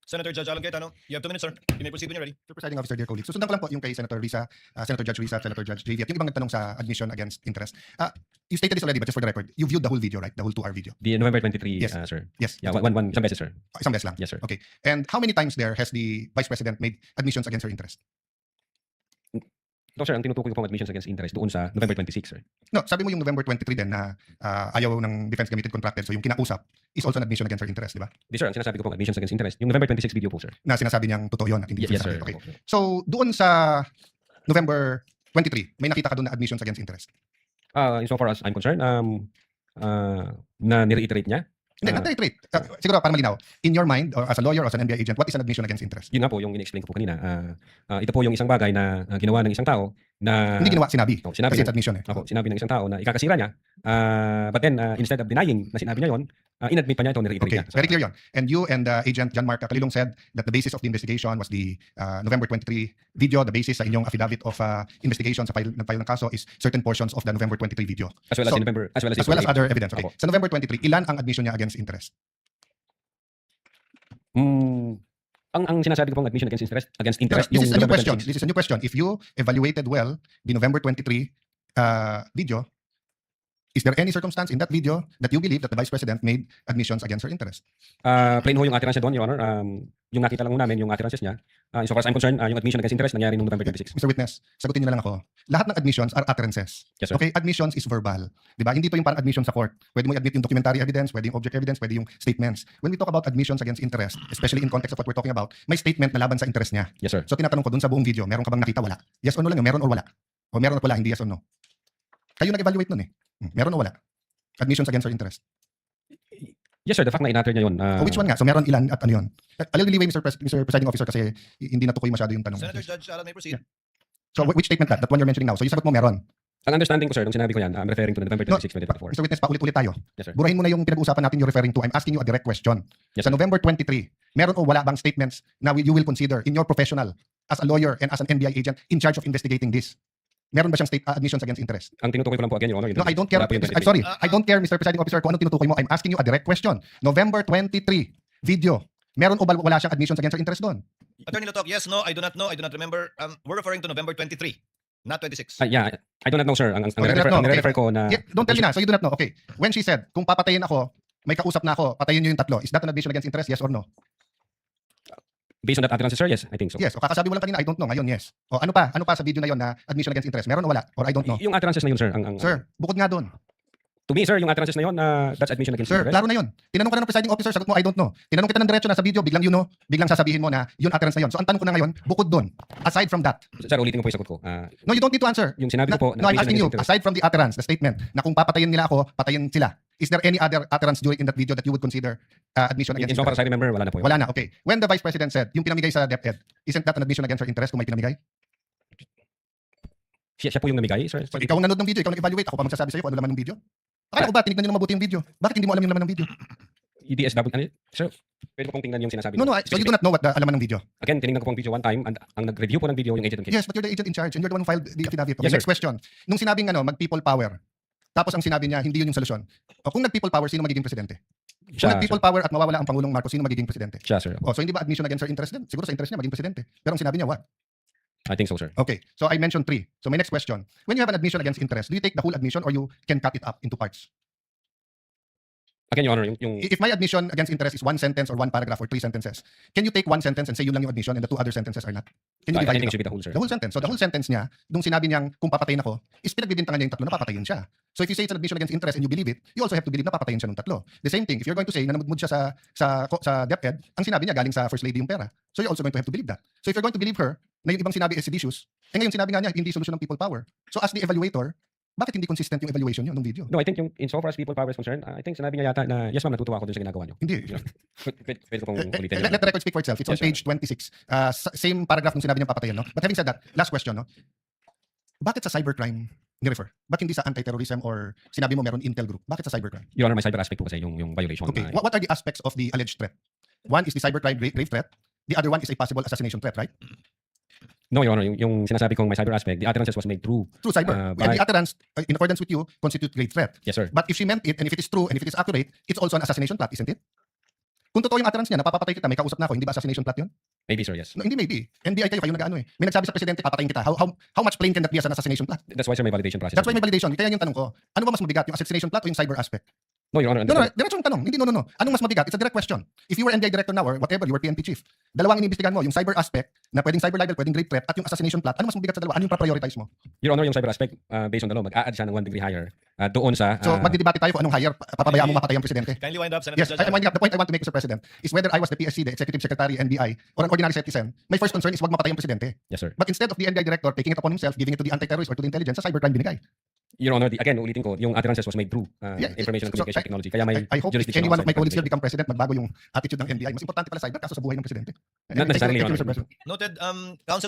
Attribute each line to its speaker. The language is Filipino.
Speaker 1: Senator Judge Alan Cayetano, you have 2 minutes, sir. You may proceed when you're ready.
Speaker 2: Mr. Presiding Officer, dear colleagues. Susundan ko lang po yung kay Senator Risa, Senator Judge Risa, Senator Judge JV, at yung ibang nagtanong sa admission against interest. You stated this already, but just for the record, you viewed the whole video, right? The whole 2-hour video.
Speaker 3: The November 23,
Speaker 2: Yes.
Speaker 3: sir.
Speaker 2: Yes.
Speaker 3: Yeah, one isang beses, sir.
Speaker 2: Isang beses lang.
Speaker 3: Yes, sir.
Speaker 2: Okay. And how many times there has the Vice President made admissions against her interest?
Speaker 3: No, sir, ang tinutukoy ko pong admissions against interest doon sa November 26, sir.
Speaker 2: No, sabi mo yung November 23 din na ayaw ng defense gamitin contracted, so yung kinausap is also an admission against her interest, di ba?
Speaker 3: Di, sir, ang sinasabi ko pong admissions against interest, yung November 26 video po, sir.
Speaker 2: Na sinasabi niyang totoo yun at hindi
Speaker 3: Yes, sir.
Speaker 2: sinasabi. Okay. So, doon sa November 23, may nakita ka doon na admissions against interest?
Speaker 3: So far as I'm concerned, na nireiterate niya.
Speaker 2: Hindi, not reiterate. Siguro para malinaw, in your mind, or as a lawyer or as an NBI agent, what is an admission against interest?
Speaker 3: Yun nga po yung in-explain ko po kanina. Ito po yung isang bagay na ginawa ng isang tao na...
Speaker 2: Hindi ginawa, sinabi.
Speaker 3: Oh, sinabi
Speaker 2: Kasi
Speaker 3: ng-
Speaker 2: it's admission eh.
Speaker 3: Ako, sinabi ng isang tao na ikakasira niya. But then, instead of denying na sinabi niya yun, inadmit pa niya ito, nireiterate
Speaker 2: Okay,
Speaker 3: niya.
Speaker 2: very clear yun. And you and Agent John Mark Calilong said that the basis of the investigation was the November 23 video. The basis sa inyong affidavit of investigation sa file ng kaso is certain portions of the November 23 video.
Speaker 3: As well as
Speaker 2: So,
Speaker 3: in November, as well as,
Speaker 2: As well as other evidence. Okay.
Speaker 3: Opo.
Speaker 2: Sa November 23, ilan ang admission niya against interest?
Speaker 3: Ang sinasabi ko pong admission against interest,
Speaker 2: This is a new
Speaker 3: November
Speaker 2: question.
Speaker 3: 26.
Speaker 2: This is a new question. If you evaluated well the November 23 video, is there any circumstance in that video that you believe that the Vice President made admissions against her interest?
Speaker 3: Plain ho yung utterance doon, Your Honor. Yung nakita lang ho namin, yung utterances niya. So far as I'm concerned, yung admission against interest nangyari noong November 26.
Speaker 2: Mr. Witness, sagutin niyo na lang ako. Lahat ng admissions are utterances.
Speaker 3: Yes, sir.
Speaker 2: Okay, admissions is verbal. Diba? Hindi to yung parang admission sa court. Pwede mo i-admit yung documentary evidence, pwede yung object evidence, pwede yung statements. When we talk about admissions against interest, especially in context of what we're talking about, may statement na laban sa interest niya.
Speaker 3: Yes, sir.
Speaker 2: So tinatanong ko dun sa buong video, meron ka bang nakita? Wala. Yes or no lang yun, meron or wala? O meron at wala, hindi yes or no. Kayo nag-evaluate nun eh. Meron o wala? Admissions against her interest.
Speaker 3: Yes, sir. The fact na inatter niya yun.
Speaker 2: O which one nga? So meron ilan at ano yun? A little leeway, Mr. Presiding Officer, kasi hindi natukoy masyado yung tanong.
Speaker 1: Senator Judge Alan may proceed.
Speaker 2: Yeah. So which statement that? That one you're mentioning now. So yung sagot mo meron.
Speaker 3: Ang understanding ko, sir, nung sinabi ko yan, I'm referring to November 26, 2024.
Speaker 2: Mr. Witness, paulit-ulit tayo.
Speaker 3: Yes, sir.
Speaker 2: Burahin mo na yung pinag-uusapan natin you're referring to. I'm asking you a direct question.
Speaker 3: Yes,
Speaker 2: Sa
Speaker 3: sir.
Speaker 2: November 23, meron o wala bang statements na you will consider in your professional as a lawyer and as an NBI agent in charge of investigating this? Meron ba siyang admissions against interest?
Speaker 3: Ang tinutukoy ko lang po again, Your Honor.
Speaker 2: No, I don't care.
Speaker 3: Wala po yung
Speaker 2: I'm
Speaker 3: 23.
Speaker 2: sorry. I don't care, Mr. Presiding Officer, kung anong tinutukoy mo. I'm asking you a direct question. November 23 video. Meron o wala siyang admissions against her interest doon?
Speaker 1: Attorney Lutok, yes, no, I do not know, I do not remember. We're referring to November 23, not 26.
Speaker 3: Yeah, I do not know, sir. Ang
Speaker 2: Oh, you do not know.
Speaker 3: nire-refer ko na...
Speaker 2: Yeah, don't tell me na. So you do not know. Okay. When she said, kung papatayin ako, may kausap na ako, patayin niyo yung tatlo. Is that an admission against interest? Yes or no?
Speaker 3: Based on that utterance, sir, yes, I think so.
Speaker 2: Yes. O kakasabi mo lang kanina, I don't know. Ngayon, yes. O ano pa? Ano pa sa video na yon na admission against interest? Meron o wala? Or I don't know?
Speaker 3: Yung utterances na yun, sir.
Speaker 2: Sir, bukod nga doon.
Speaker 3: To me, sir, yung utterances na yun, that's admission against
Speaker 2: Sir,
Speaker 3: interest.
Speaker 2: klaro na yon. Tinanong ka na ng presiding officer, sagot mo, I don't know. Tinanong kita ng diretso na sa video, biglang you know, biglang sasabihin mo na yun utterance na yon. So ang tanong ko na ngayon, bukod doon, aside from that.
Speaker 3: Sir, ulitin ko po yung sagot ko.
Speaker 2: No, you don't need to answer.
Speaker 3: Yung sinabi ko po...
Speaker 2: No, I'm
Speaker 3: admission
Speaker 2: asking you,
Speaker 3: against interest.
Speaker 2: aside from the utterance, the statement, na kung papatayin nila ako, patayin sila. Is there any other utterance during in that video that you would consider admission against
Speaker 3: In so far
Speaker 2: interest?
Speaker 3: as I remember, wala na po yun.
Speaker 2: Wala na, okay. When the Vice President said, yung pinamigay sa DepEd, isn't that an admission against her interest kung may pinamigay?
Speaker 3: Siya po yung namigay, sir.
Speaker 2: So, ikaw ang nanood ng video, ikaw nag-evaluate, ako pa magsasabi sa'yo kung ano laman ng video? Akala ko ba, tinignan nyo na mabuti yung video? Bakit hindi mo alam yung laman ng video?
Speaker 3: EDSW, ano? Sir, pwede ko pong tingnan yung sinasabi
Speaker 2: No,
Speaker 3: ko.
Speaker 2: no, so you do not know what the alaman ng video?
Speaker 3: Again, tinignan ko pong video one time, and ang nag-review po ng video yung agent ng case.
Speaker 2: Yes, but you're the agent in charge and you're the one who filed the affidavit. Okay,
Speaker 3: Yes,
Speaker 2: next question. Nung sinabing mag-people power, tapos ang sinabi niya, hindi yun yung solusyon. O kung nag-people power, sino magiging presidente? Kung
Speaker 3: Siya,
Speaker 2: nag-people power at mawawala ang Pangulong Marcos, sino magiging presidente?
Speaker 3: Siya, sir.
Speaker 2: O, so hindi ba admission against her interest din? Siguro sa interest niya, maging presidente. Pero ang sinabi niya, what?
Speaker 3: I think so, sir.
Speaker 2: Okay, so I mentioned 3. So my next question, when you have an admission against interest, do you take the whole admission or you can cut it up into parts?
Speaker 3: Again, Your Honor, yung
Speaker 2: If my admission against interest is 1 sentence or 1 paragraph or 3 sentences, can you take 1 sentence and say yun lang yung admission and the 2 other sentences are not? Can you
Speaker 3: I
Speaker 2: divide
Speaker 3: think
Speaker 2: it
Speaker 3: it should be the whole, sir.
Speaker 2: The whole sentence. So the whole sentence niya, nung sinabi niyang kung papatayin ako, is pinagbibintangan niya yung tatlo na papatayin siya. So if you say it's an admission against interest and you believe it, you also have to believe na papatayin siya ng tatlo. The same thing, if you're going to say na namudmud siya sa DepEd, ang sinabi niya galing sa First Lady yung pera. So you're also going to have to believe that. So if you're going to believe her, na yung ibang sinabi is seditious, ngayon sinabi nga niya, hindi solution ng people power. So as the evaluator, bakit hindi consistent yung evaluation niyo nung video?
Speaker 3: No, I think yung in so far as people power is concerned, I think sinabi niya yata na, yes ma'am, natutuwa ako dun sa ginagawa niyo.
Speaker 2: Hindi.
Speaker 3: Pwede ko pong ulitin.
Speaker 2: Let the record speak for itself. It's on
Speaker 3: Yes, sir.
Speaker 2: page 26. Same paragraph nung sinabi niyang papatayin, no? But having said that, last question, no? Bakit sa cybercrime ni-refer? Bakit hindi sa anti-terrorism or sinabi mo meron intel group? Bakit sa cybercrime?
Speaker 3: Your Honor, may cyber aspect po kasi yung violation.
Speaker 2: Okay, what are the aspects of the alleged threat? One is the cybercrime grave threat. The other one is a possible assassination threat, right?
Speaker 3: No, Your Honor, yung sinasabi kong may cyber aspect, the utterances was made through.
Speaker 2: Through cyber. And the utterance, in accordance with you, constitute grave threat.
Speaker 3: Yes, sir.
Speaker 2: But if she meant it, and if it is true, and if it is accurate, it's also an assassination plot, isn't it? Kung totoo yung utterance niya, napapatay kita, may kausap na ako, hindi ba assassination plot yun?
Speaker 3: Maybe, sir, yes.
Speaker 2: No, hindi maybe. NBI kayo nag-ano eh. May nagsabi sa presidente, papatayin kita. How much plain can that be as an assassination plot?
Speaker 3: That's why, sir, may validation process.
Speaker 2: That's why may validation. Kaya yung tanong ko, ano ba mas mabigat, yung assassination plot o yung cyber aspect?
Speaker 3: No, Your Honor.
Speaker 2: No, diretsong tanong. Hindi, no. Anong mas mabigat? It's a direct question. If you were NBI director now or whatever, you were PNP chief, dalawang iniimbestigahan mo, yung cyber aspect, na pwedeng cyber libel, pwedeng grave threat, at yung assassination plot, ano mas mabigat sa dalawa? Ano yung prioritize mo?
Speaker 3: Your Honor, yung cyber aspect, based on the law, mag-a-add siya ng 1 degree higher doon sa...
Speaker 2: So, magdidebate tayo kung anong higher, papabayaan mo mapatay ang presidente.
Speaker 1: Kindly wind up, Senator
Speaker 2: Yes,
Speaker 1: Judge.
Speaker 2: I'm winding up. The point I want to make, Mr. President, is whether I was the PSC, the Executive Secretary, NBI, or an ordinary citizen, my first concern is wag mapatay ang presidente.
Speaker 3: Yes, sir.
Speaker 2: But instead of the NBI director taking it upon himself, giving it to the anti-terrorist or to the intelligence, sa cybercrime binigay.
Speaker 3: Your Honor, again, ulitin ko, yung utterances was made through
Speaker 2: Yeah,
Speaker 3: information and
Speaker 2: so
Speaker 3: communication technology. Kaya may
Speaker 2: I hope if
Speaker 3: jurisdiction
Speaker 2: any one of my
Speaker 3: outside
Speaker 2: colleagues here
Speaker 3: the
Speaker 2: become president, magbago yung attitude ng NBI. Mas importante pala cyber kaso sa buhay ng presidente.
Speaker 3: Not necessarily,
Speaker 2: Thank you,
Speaker 3: Your
Speaker 2: Mr.
Speaker 3: Honor.
Speaker 2: President.
Speaker 1: Noted, Council